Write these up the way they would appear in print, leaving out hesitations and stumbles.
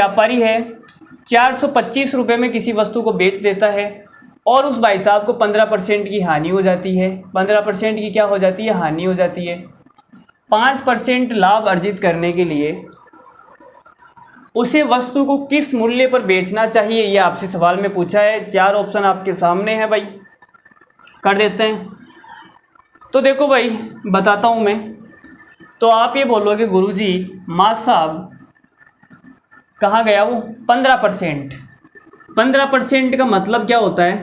व्यापारी है 425 रुपये में किसी वस्तु को बेच देता है और उस भाई साहब को 15% की हानि हो जाती है। 15% की क्या हो जाती है? हानि हो जाती है। 5% लाभ अर्जित करने के लिए उसे वस्तु को किस मूल्य पर बेचना चाहिए, ये आपसे सवाल में पूछा है। 4 ऑप्शन आपके सामने है भाई, कर देते हैं। तो देखो भाई बताता हूँ मैं। तो आप ये बोलोगे गुरुजी माँ साहब कहाँ गया वो 15%। 15% का मतलब क्या होता है?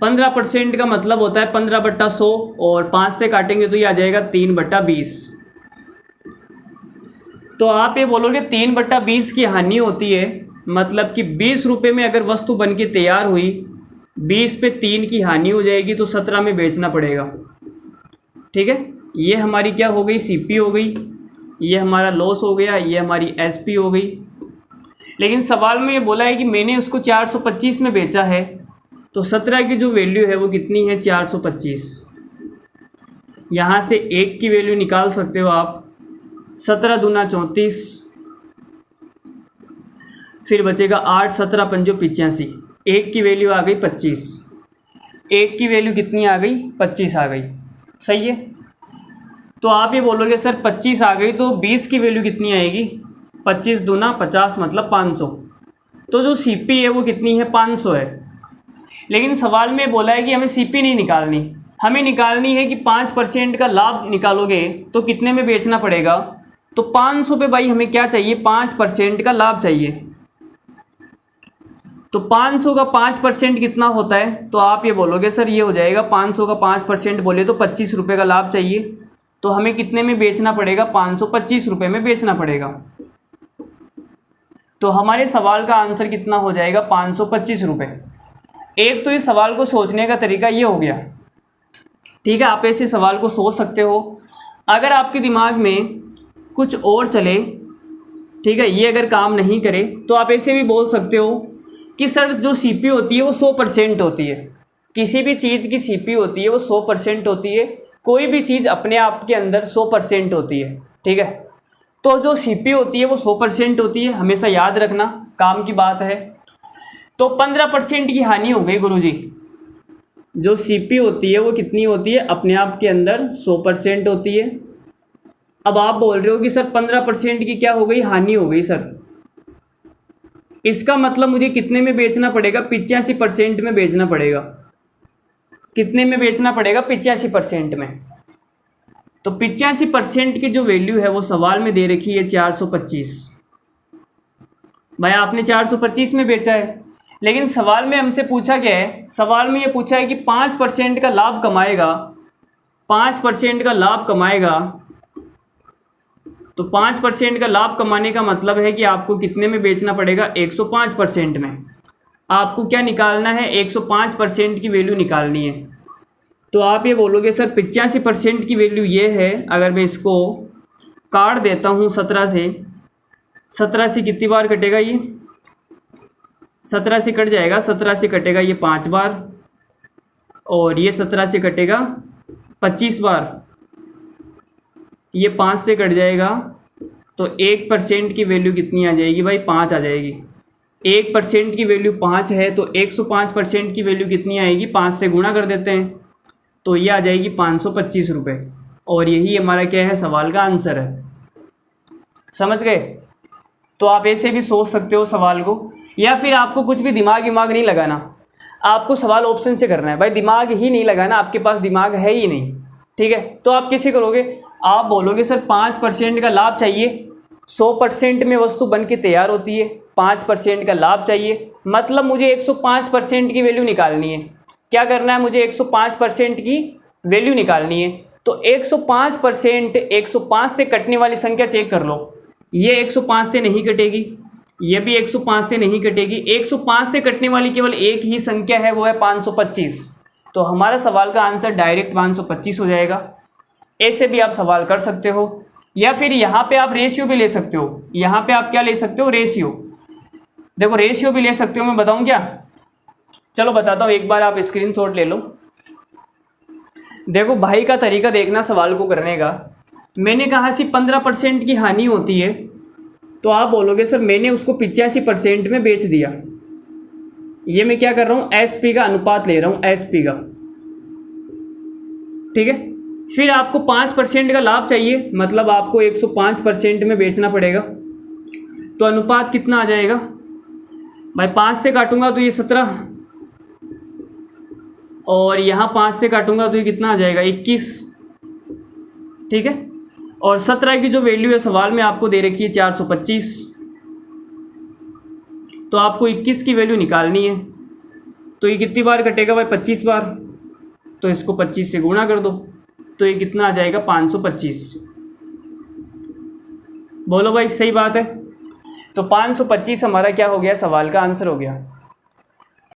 15% का मतलब होता है 15/100 और 5 से काटेंगे तो ये आ जाएगा 3/20। तो आप ये बोलोगे 3/20 की हानि होती है, मतलब कि 20 रुपये में अगर वस्तु बन के तैयार हुई, 20 पे 3 की हानि हो जाएगी तो 17 में बेचना पड़ेगा। ठीक है, ये हमारी क्या हो गई? सीपी हो गई, ये हमारा लॉस हो गया, ये हमारी एसपी हो गई। लेकिन सवाल में ये बोला है कि मैंने उसको 425 में बेचा है, तो 17 की जो वैल्यू है वो कितनी है? 425। यहाँ से 1 की वैल्यू निकाल सकते हो आप, 17 दूना 34, फिर बचेगा 8, 17 पंजो 85। 1 की वैल्यू आ गई 25। 1 की वैल्यू कितनी आ गई? 25 आ गई। सही है। तो आप ये बोलोगे सर 25 आ गई तो 20 की वैल्यू कितनी आएगी? 25 दूना 50 मतलब 500। तो जो सीपी है वो कितनी है? 500 है। लेकिन सवाल में बोला है कि हमें सीपी नहीं निकालनी, हमें निकालनी है कि 5% का लाभ निकालोगे तो कितने में बेचना पड़ेगा। तो 500 पे भाई हमें क्या चाहिए? 5% का लाभ चाहिए। तो 500 का 5% कितना होता है? तो आप ये बोलोगे सर ये हो जाएगा 500 का 5% बोले तो 25 रुपये का लाभ चाहिए। तो हमें कितने में बेचना पड़ेगा? 525 रुपये में बेचना पड़ेगा। तो हमारे सवाल का आंसर कितना हो जाएगा? 525 रुपये। एक तो इस सवाल को सोचने का तरीका ये हो गया। ठीक है, आप ऐसे सवाल को सोच सकते हो। अगर आपके दिमाग में कुछ और चले, ठीक है, ये अगर काम नहीं करे, तो आप ऐसे भी बोल सकते हो कि सर जो सीपी होती है वो 100% होती है। किसी भी चीज़ की सीपी होती है वो 100% होती है। कोई भी चीज़ अपने आप के अंदर 100% होती है। ठीक है, तो जो सीपी होती है वो 100% होती है, हमेशा याद रखना, काम की बात है। तो 15% की हानि हो गई गुरुजी। जो सीपी होती है वो कितनी होती है? अपने आप के अंदर 100% होती है। अब आप बोल रहे हो कि सर 15% की क्या हो गई? हानि हो गई सर। इसका मतलब मुझे कितने में बेचना पड़ेगा? 85% में बेचना पड़ेगा। कितने में बेचना पड़ेगा? 85% में। तो 85% की जो वैल्यू है वो सवाल में दे रखी है 425। भाई आपने 425 में बेचा है, लेकिन सवाल में हमसे पूछा क्या है? सवाल में ये पूछा है कि 5% का लाभ कमाएगा। 5% का लाभ कमाएगा, तो 5% का लाभ कमाने का मतलब है कि आपको कितने में बेचना पड़ेगा? 105% में। आपको क्या निकालना है? 105% की वैल्यू निकालनी है। तो आप ये बोलोगे सर 85% की वैल्यू ये है। अगर मैं इसको काट देता हूँ 17 से, 17 से कितनी बार कटेगा? ये 17 से कट जाएगा, 17 से कटेगा ये 5 बार, और ये 17 से कटेगा 25 बार, ये 5 से कट जाएगा। तो 1% की वैल्यू कितनी आ जाएगी भाई? 5 आ जाएगी। 1% की वैल्यू 5 है, तो 105% की वैल्यू कितनी आएगी? 5 से गुणा कर देते हैं, तो ये आ जाएगी 525 रुपये। और यही हमारा क्या है? सवाल का आंसर है। समझ गए? तो आप ऐसे भी सोच सकते हो सवाल को, या फिर आपको कुछ भी दिमाग नहीं लगाना, आपको सवाल ऑप्शन से करना है। भाई दिमाग ही नहीं लगाना, आपके पास दिमाग है ही नहीं। ठीक है, तो आप कैसे करोगे? आप बोलोगे सर 5% का लाभ चाहिए, 100% में वस्तु बन के तैयार होती है, 5% का लाभ चाहिए, मतलब मुझे 105% की वैल्यू निकालनी है। क्या करना है? मुझे 105% की वैल्यू निकालनी है। तो 105%, 105 से कटने वाली संख्या चेक कर लो। ये 105 से नहीं कटेगी, ये भी 105 से नहीं कटेगी। 105 से कटने वाली केवल एक ही संख्या है, वो है 525। तो हमारा सवाल का आंसर डायरेक्ट 525 हो जाएगा। ऐसे भी आप सवाल कर सकते हो, या फिर यहाँ पे आप रेशियो भी ले सकते हो। यहाँ पे आप क्या ले सकते हो? रेशियो। देखो रेशियो भी ले सकते हो, मैं बताऊँ क्या? चलो बताता हूँ, एक बार आप स्क्रीनशॉट ले लो। देखो भाई का तरीका देखना सवाल को करने का। मैंने कहा सी 15% की हानि होती है, तो आप बोलोगे सर मैंने उसको 85% में बेच दिया। ये मैं क्या कर रहा हूँ, एसपी का अनुपात ले रहा हूँ, एसपी का, ठीक है। फिर आपको 5% का लाभ चाहिए, मतलब आपको 105% में बेचना पड़ेगा। तो अनुपात कितना आ जाएगा भाई, 5 से काटूंगा तो ये 17, और यहाँ 5 से काटूंगा तो ये कितना आ जाएगा 21, ठीक है। और 17 की जो वैल्यू है सवाल में आपको दे रखी है 425, तो आपको 21 की वैल्यू निकालनी है। तो ये कितनी बार कटेगा भाई, 25 बार। तो इसको 25 से गुणा कर दो, तो ये कितना आ जाएगा 525। बोलो भाई सही बात है। तो 525 हमारा क्या हो गया, सवाल का आंसर हो गया।